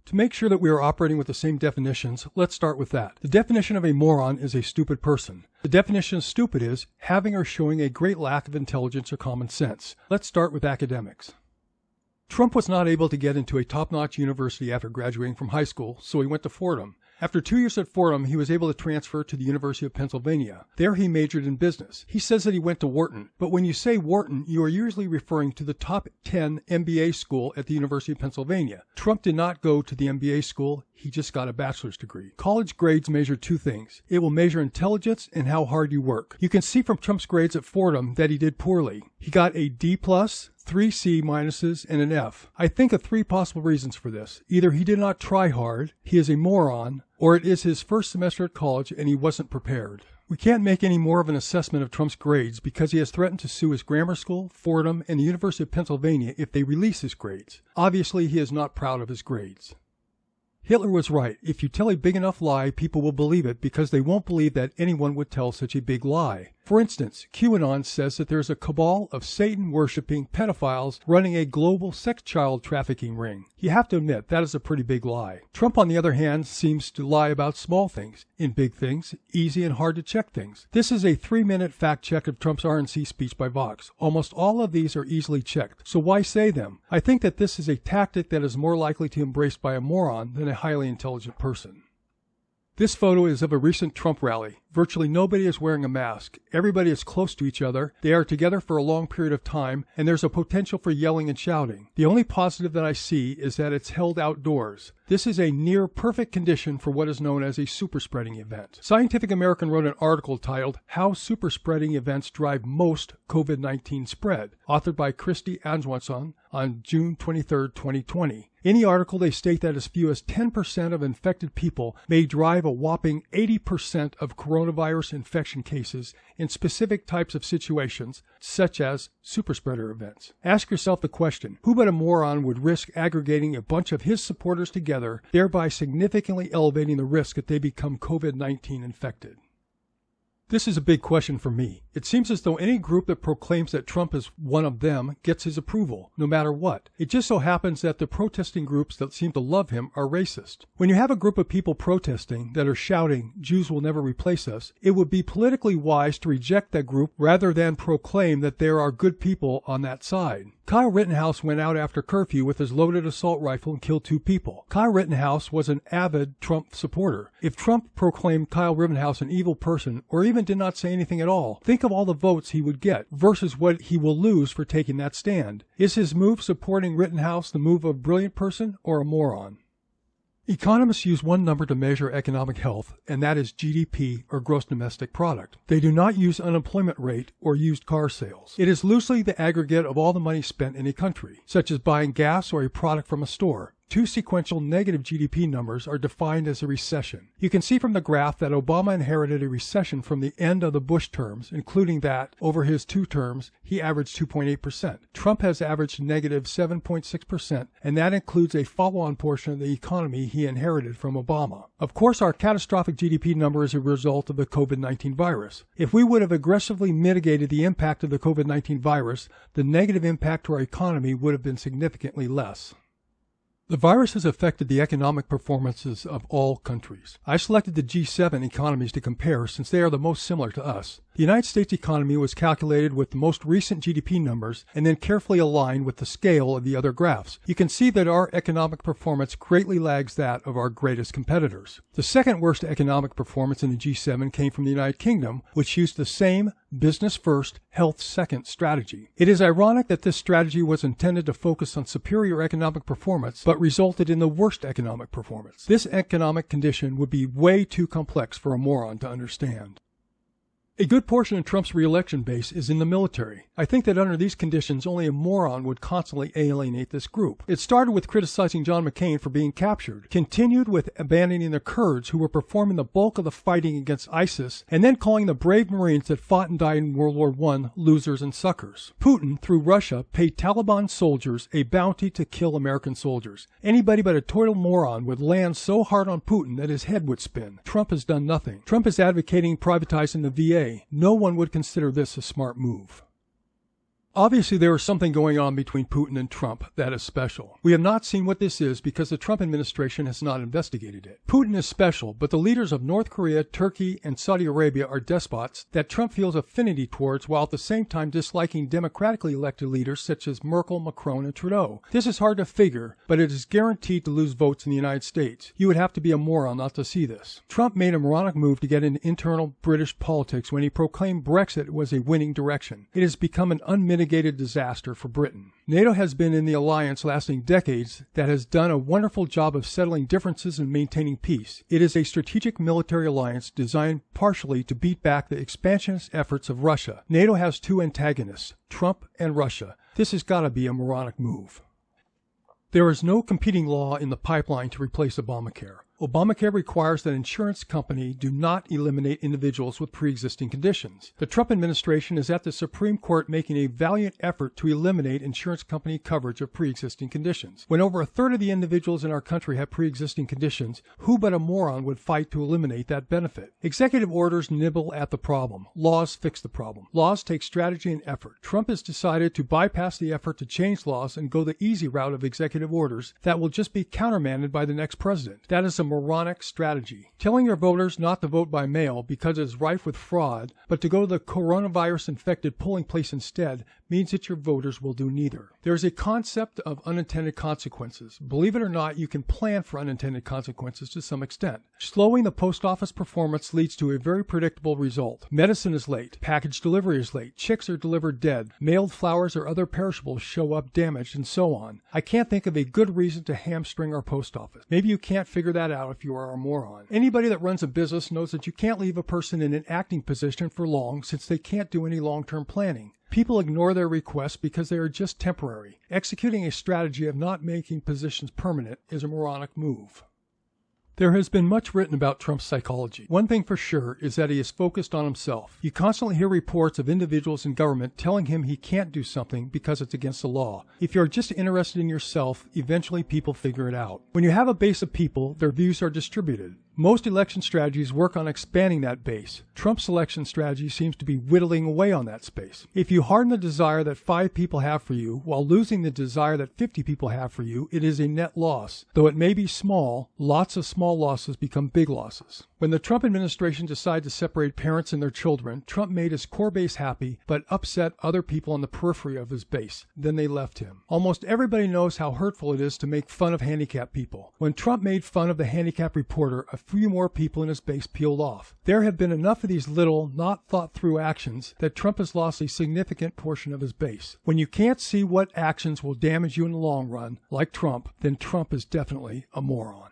To make sure that we are operating with the same definitions, let's start with that. The definition of a moron is a stupid person. The definition of stupid is having or showing a great lack of intelligence or common sense. Let's start with academics. Trump was not able to get into a top-notch university after graduating from high school, so he went to Fordham. After 2 years at Fordham, he was able to transfer to the University of Pennsylvania. There he majored in business. He says that he went to Wharton, but when you say Wharton, you are usually referring to the top 10 MBA school at the University of Pennsylvania. Trump did not go to the MBA school. He just got a bachelor's degree. College grades measure two things. It will measure intelligence and how hard you work. You can see from Trump's grades at Fordham that he did poorly. He got a D+, 3 C minuses, and an F. I think of 3 possible reasons for this. Either he did not try hard, he is a moron, or it is his first semester at college and he wasn't prepared. We can't make any more of an assessment of Trump's grades because he has threatened to sue his grammar school, Fordham, and the University of Pennsylvania if they release his grades. Obviously, he is not proud of his grades. Hitler was right. If you tell a big enough lie, people will believe it because they won't believe that anyone would tell such a big lie. For instance, QAnon says that there's a cabal of Satan-worshipping pedophiles running a global sex child trafficking ring. You have to admit, that is a pretty big lie. Trump, on the other hand, seems to lie about small things. In big things, easy and hard to check things. This is a 3-minute fact check of Trump's RNC speech by Vox. Almost all of these are easily checked, so why say them? I think that this is a tactic that is more likely to be embraced by a moron than a highly intelligent person. This photo is of a recent Trump rally. Virtually nobody is wearing a mask. Everybody is close to each other. They are together for a long period of time, and there's a potential for yelling and shouting. The only positive that I see is that it's held outdoors. This is a near perfect condition for what is known as a super spreading event. Scientific American wrote an article titled, How Super Spreading Events Drive Most COVID-19 Spread, authored by Christy Answanson on June 23, 2020. In the article, they state that as few as 10% of infected people may drive a whopping 80% of coronavirus infection cases in specific types of situations, such as superspreader events. Ask yourself the question, who but a moron would risk aggregating a bunch of his supporters together, thereby significantly elevating the risk that they become COVID-19 infected? This is a big question for me. It seems as though any group that proclaims that Trump is one of them gets his approval, no matter what. It just so happens that the protesting groups that seem to love him are racist. When you have a group of people protesting that are shouting, Jews will never replace us, it would be politically wise to reject that group rather than proclaim that there are good people on that side. Kyle Rittenhouse went out after curfew with his loaded assault rifle and killed 2 people. Kyle Rittenhouse was an avid Trump supporter. If Trump proclaimed Kyle Rittenhouse an evil person, or even did not say anything at all, think of all the votes he would get versus what he will lose for taking that stand. Is his move supporting Rittenhouse the move of a brilliant person or a moron? Economists use one number to measure economic health, and that is GDP, or gross domestic product. They do not use unemployment rate or used car sales. It is loosely the aggregate of all the money spent in a country, such as buying gas or a product from a store. 2 sequential negative GDP numbers are defined as a recession. You can see from the graph that Obama inherited a recession from the end of the Bush terms, including that, over his 2 terms, he averaged 2.8%. Trump has averaged negative 7.6%, and that includes a follow-on portion of the economy he inherited from Obama. Of course, our catastrophic GDP number is a result of the COVID-19 virus. If we would have aggressively mitigated the impact of the COVID-19 virus, the negative impact to our economy would have been significantly less. The virus has affected the economic performances of all countries. I selected the G7 economies to compare since they are the most similar to us. The United States economy was calculated with the most recent GDP numbers and then carefully aligned with the scale of the other graphs. You can see that our economic performance greatly lags that of our greatest competitors. The second worst economic performance in the G7 came from the United Kingdom, which used the same business first, health second strategy. It is ironic that this strategy was intended to focus on superior economic performance, but resulted in the worst economic performance. This economic condition would be way too complex for a moron to understand. A good portion of Trump's re-election base is in the military. I think that under these conditions, only a moron would constantly alienate this group. It started with criticizing John McCain for being captured, continued with abandoning the Kurds who were performing the bulk of the fighting against ISIS, and then calling the brave Marines that fought and died in World War I losers and suckers. Putin, through Russia, paid Taliban soldiers a bounty to kill American soldiers. Anybody but a total moron would land so hard on Putin that his head would spin. Trump has done nothing. Trump is advocating privatizing the VA. No one would consider this a smart move. Obviously, there is something going on between Putin and Trump that is special. We have not seen what this is because the Trump administration has not investigated it. Putin is special, but the leaders of North Korea, Turkey, and Saudi Arabia are despots that Trump feels affinity towards while at the same time disliking democratically elected leaders such as Merkel, Macron, and Trudeau. This is hard to figure, but it is guaranteed to lose votes in the United States. You would have to be a moron not to see this. Trump made a moronic move to get into internal British politics when he proclaimed Brexit was a winning direction. It has become an unmitigated disaster for Britain. NATO has been in the alliance lasting decades that has done a wonderful job of settling differences and maintaining peace. It is a strategic military alliance designed partially to beat back the expansionist efforts of Russia. NATO has two antagonists, Trump and Russia. This has got to be a moronic move. There is no competing law in the pipeline to replace Obamacare. Obamacare requires that insurance companies do not eliminate individuals with pre-existing conditions. The Trump administration is at the Supreme Court making a valiant effort to eliminate insurance company coverage of pre-existing conditions. When over a third of the individuals in our country have pre-existing conditions, who but a moron would fight to eliminate that benefit? Executive orders nibble at the problem. Laws fix the problem. Laws take strategy and effort. Trump has decided to bypass the effort to change laws and go the easy route of executive orders that will just be countermanded by the next president. That is a moronic strategy. Telling your voters not to vote by mail because it is rife with fraud, but to go to the coronavirus-infected polling place instead means that your voters will do neither. There is a concept of unintended consequences. Believe it or not, you can plan for unintended consequences to some extent. Slowing the post office performance leads to a very predictable result. Medicine is late. Package delivery is late. Chicks are delivered dead. Mailed flowers or other perishables show up damaged, and so on. I can't think of a good reason to hamstring our post office. Maybe you can't figure that out if you are a moron. Anybody that runs a business knows that you can't leave a person in an acting position for long since they can't do any long-term planning. People ignore their requests because they are just temporary. Executing a strategy of not making positions permanent is a moronic move. There has been much written about Trump's psychology. One thing for sure is that he is focused on himself. You constantly hear reports of individuals in government telling him he can't do something because it's against the law. If you're just interested in yourself, eventually people figure it out. When you have a base of people, their views are distributed. Most election strategies work on expanding that base. Trump's election strategy seems to be whittling away on that space. If you harden the desire that 5 people have for you while losing the desire that 50 people have for you, it is a net loss. Though it may be small, lots of small losses become big losses. When the Trump administration decided to separate parents and their children, Trump made his core base happy, but upset other people on the periphery of his base. Then they left him. Almost everybody knows how hurtful it is to make fun of handicapped people. When Trump made fun of the handicapped reporter, a few more people in his base peeled off. There have been enough of these little, not thought through actions that Trump has lost a significant portion of his base. When you can't see what actions will damage you in the long run, like Trump, then Trump is definitely a moron.